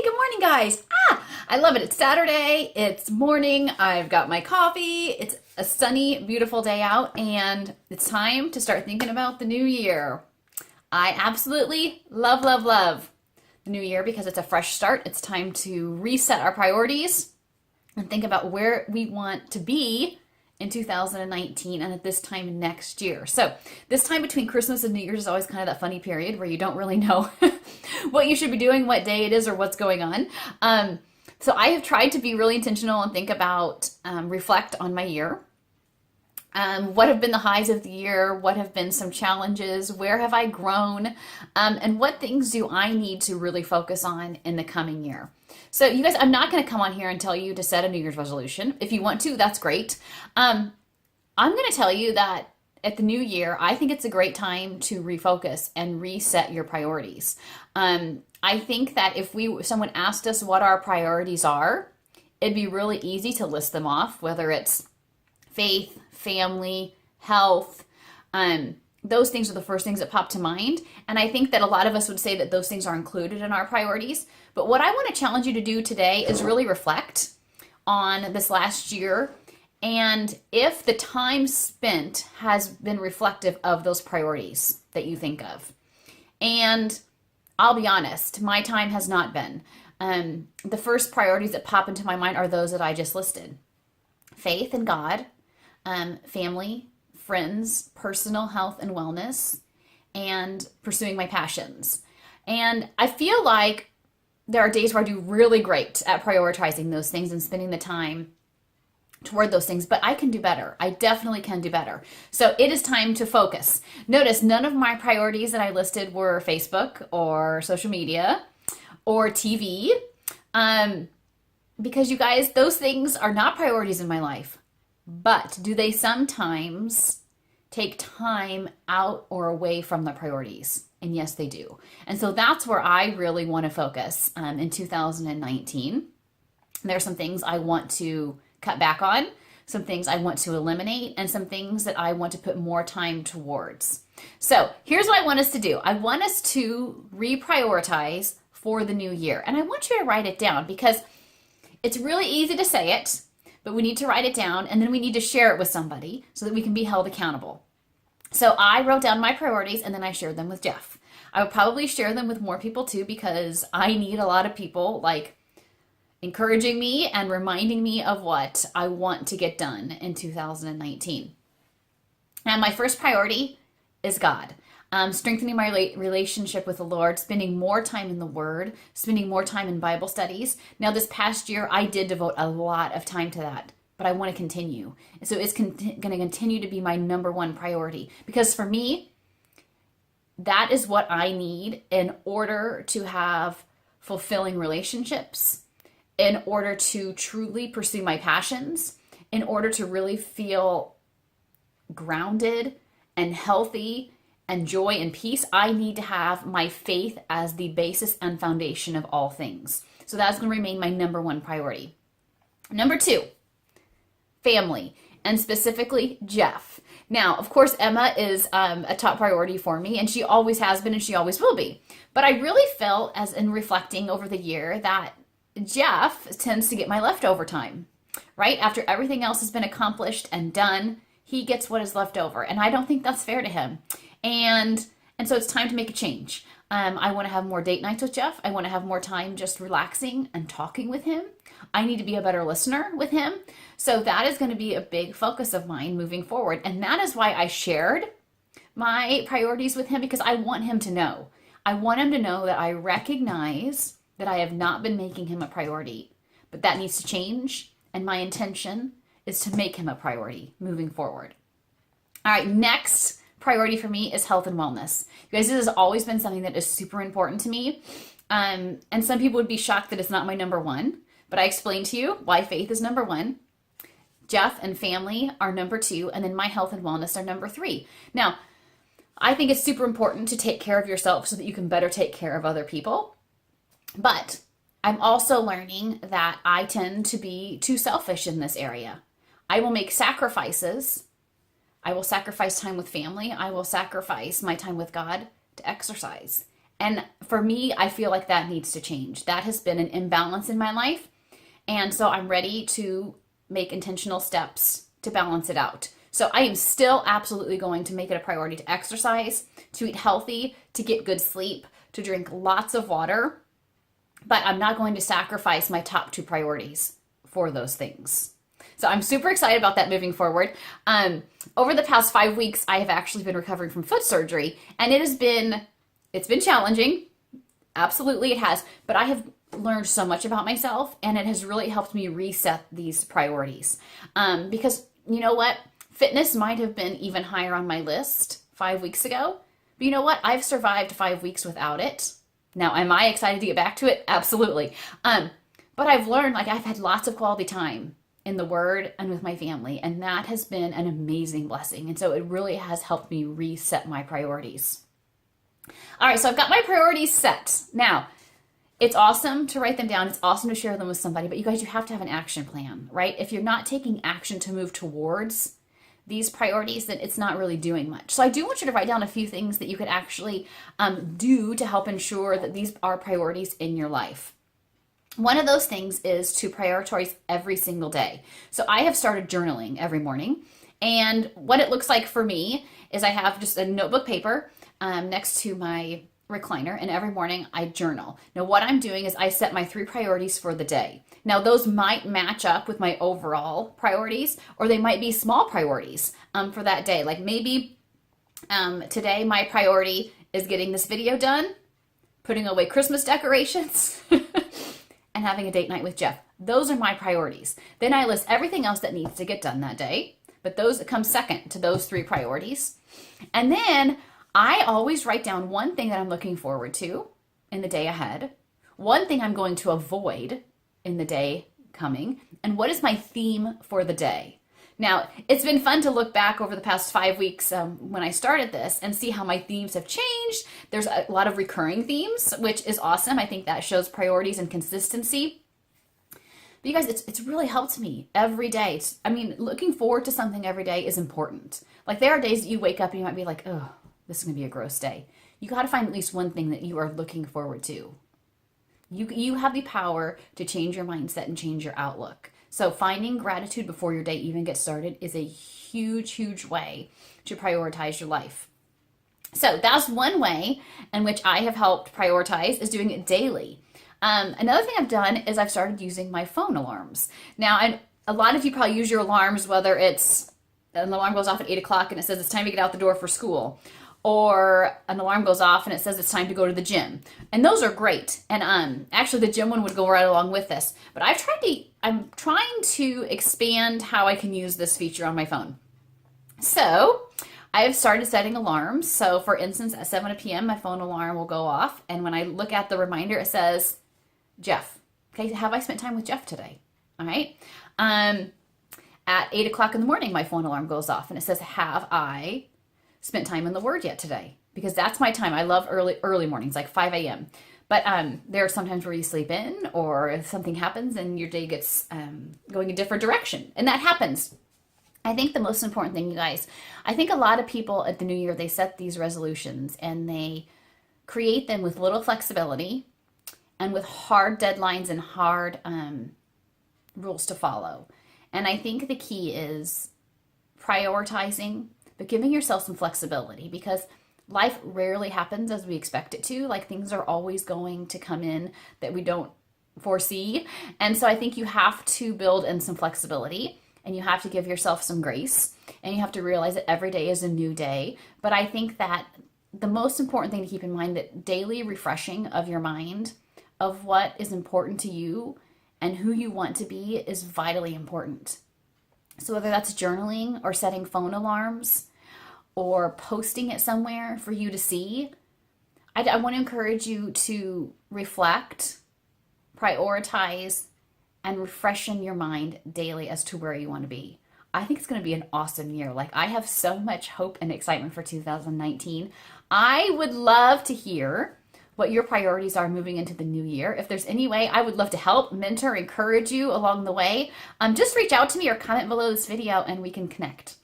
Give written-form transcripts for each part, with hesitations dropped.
Good morning, guys. I love it. It's Saturday. It's morning. I've got my coffee. It's a sunny, beautiful day out, and it's time to start thinking about the new year. I absolutely love the new year because it's a fresh start. It's time to reset our priorities and think about where we want to be in 2019 and at this time next year. So this time between Christmas and New Year's is always kind of that funny period where you don't really know what you should be doing, what day it is, or what's going on. So I have tried to be really intentional and think about, reflect on my year. What have been the highs of the year? What have been some challenges? Where have I grown? And what things do I need to really focus on in the coming year? So you guys, I'm not going to come on here and tell you to set a New Year's resolution. If you want to, that's great. I'm going to tell you that at the new year, I think it's a great time to refocus and reset your priorities. I think that if someone asked us what our priorities are, it'd be really easy to list them off, whether it's faith, family, health. Those things are the first things that pop to mind. And I think that a lot of us would say that those things are included in our priorities. But what I want to challenge you to do today is really reflect on this last year and if the time spent has been reflective of those priorities that you think of. And I'll be honest, my time has not been. The first priorities that pop into my mind are those that I just listed. Faith in God, family, friends, personal health and wellness, and pursuing my passions. And I feel like there are days where I do really great at prioritizing those things and spending the time toward those things, but I can do better. I definitely can do better. So it is time to focus. Notice none of my priorities that I listed were Facebook or social media or TV, because you guys, those things are not priorities in my life. But do they sometimes take time out or away from the priorities? And yes, they do. And so that's where I really want to focus in 2019. There are some things I want to cut back on, some things I want to eliminate, and some things that I want to put more time towards. So here's what I want us to do. I want us to reprioritize for the new year. And I want you to write it down because it's really easy to say it, but we need to write it down and then we need to share it with somebody so that we can be held accountable. So I wrote down my priorities and then I shared them with Jeff. I would probably share them with more people too because I need a lot of people like encouraging me and reminding me of what I want to get done in 2019. And my first priority is God. Strengthening my relationship with the Lord, spending more time in the Word, spending more time in Bible studies. Now, this past year, I did devote a lot of time to that, but I want to continue. So it's going to continue to be my number one priority because for me, that is what I need in order to have fulfilling relationships, in order to truly pursue my passions, in order to really feel grounded and healthy and joy and peace. I need to have my faith as the basis and foundation of all things. So that's going to remain my number one priority. Number two, family, and specifically Jeff. Now, of course, Emma is a top priority for me, and she always has been and she always will be. But I really felt, as in reflecting over the year, that Jeff tends to get my leftover time, right? After everything else has been accomplished and done, he gets what is left over. And I don't think that's fair to him. And so it's time to make a change. I want to have more date nights with Jeff. I want to have more time just relaxing and talking with him. I need to be a better listener with him. So that is going to be a big focus of mine moving forward. And that is why I shared my priorities with him, because I want him to know. I want him to know that I recognize that I have not been making him a priority, but that needs to change. And my intention is to make him a priority moving forward. All right, next priority for me is health and wellness. You guys, this has always been something that is super important to me. And some people would be shocked that it's not my number one, but I explained to you why faith is number one. Jeff and family are number two, and then my health and wellness are number three. Now, I think it's super important to take care of yourself so that you can better take care of other people. But I'm also learning that I tend to be too selfish in this area. I will make sacrifices. I will sacrifice time with family. I will sacrifice my time with God to exercise. And for me, I feel like that needs to change. That has been an imbalance in my life. And so I'm ready to make intentional steps to balance it out. So I am still absolutely going to make it a priority to exercise, to eat healthy, to get good sleep, to drink lots of water. But I'm not going to sacrifice my top 2 priorities for those things. So I'm super excited about that moving forward. Over the past 5 weeks, I have actually been recovering from foot surgery, and it's been challenging. Absolutely, it has. But I have learned so much about myself, and it has really helped me reset these priorities. Because you know what? Fitness might have been even higher on my list 5 weeks ago. But you know what? I've survived 5 weeks without it. Now, am I excited to get back to it? Absolutely. But I've learned, like, I've had lots of quality time in the Word and with my family, and that has been an amazing blessing. And so it really has helped me reset my priorities. All right, so I've got my priorities set. Now, it's awesome to write them down. It's awesome to share them with somebody, but you guys, you have to have an action plan, right? If you're not taking action to move towards these priorities, then it's not really doing much. So I do want you to write down a few things that you could actually do to help ensure that these are priorities in your life. One of those things is to prioritize every single day. So I have started journaling every morning. And what it looks like for me is I have just a notebook paper next to my recliner, and every morning I journal. Now what I'm doing is I set my 3 priorities for the day. Now those might match up with my overall priorities, or they might be small priorities for that day. Like maybe today my priority is getting this video done, putting away Christmas decorations, and having a date night with Jeff. Those are my priorities. Then I list everything else that needs to get done that day, but those come second to those 3 priorities. And then I always write down one thing that I'm looking forward to in the day ahead, one thing I'm going to avoid in the day coming, and what is my theme for the day. Now, it's been fun to look back over the past 5 weeks when I started this and see how my themes have changed. There's a lot of recurring themes, which is awesome. I think that shows priorities and consistency. But you guys, it's really helped me every day. Looking forward to something every day is important. Like there are days that you wake up and you might be like, oh, this is going to be a gross day. You got to find at least one thing that you are looking forward to. You have the power to change your mindset and change your outlook. So finding gratitude before your day even gets started is a huge, huge way to prioritize your life. So that's one way in which I have helped prioritize, is doing it daily. Another thing I've done is I've started using my phone alarms. Now, a lot of you probably use your alarms, whether it's an alarm goes off at 8 o'clock and it says it's time to get out the door for school, or an alarm goes off and it says it's time to go to the gym. And those are great. And actually the gym one would go right along with this. But I'm trying to expand how I can use this feature on my phone. So I have started setting alarms. So for instance, at 7 p.m., my phone alarm will go off. And when I look at the reminder, it says, Jeff. Okay, have I spent time with Jeff today? All right. At 8 o'clock in the morning, my phone alarm goes off and it says, have I spent time in the Word yet today? Because that's my time. I love early mornings, like 5 a.m. But there are sometimes where you sleep in, or if something happens and your day gets going a different direction. And that happens. I think the most important thing, you guys, I think a lot of people at the new year, they set these resolutions and they create them with little flexibility and with hard deadlines and hard rules to follow. And I think the key is prioritizing, but giving yourself some flexibility, because life rarely happens as we expect it to. Like things are always going to come in that we don't foresee. And so I think you have to build in some flexibility, and you have to give yourself some grace, and you have to realize that every day is a new day. But I think that the most important thing to keep in mind, that daily refreshing of your mind of what is important to you and who you want to be is vitally important. So whether that's journaling or setting phone alarms or posting it somewhere for you to see, I want to encourage you to reflect, prioritize, and refreshen your mind daily as to where you want to be. I think it's going to be an awesome year. Like, I have so much hope and excitement for 2019. I would love to hear what your priorities are moving into the new year. If there's any way, I would love to help, mentor, encourage you along the way. Just reach out to me or comment below this video and we can connect.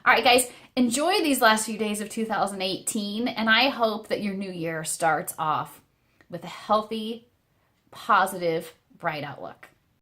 All right, guys, Enjoy these last few days of 2018, and I hope that your new year starts off with a healthy, positive, bright outlook.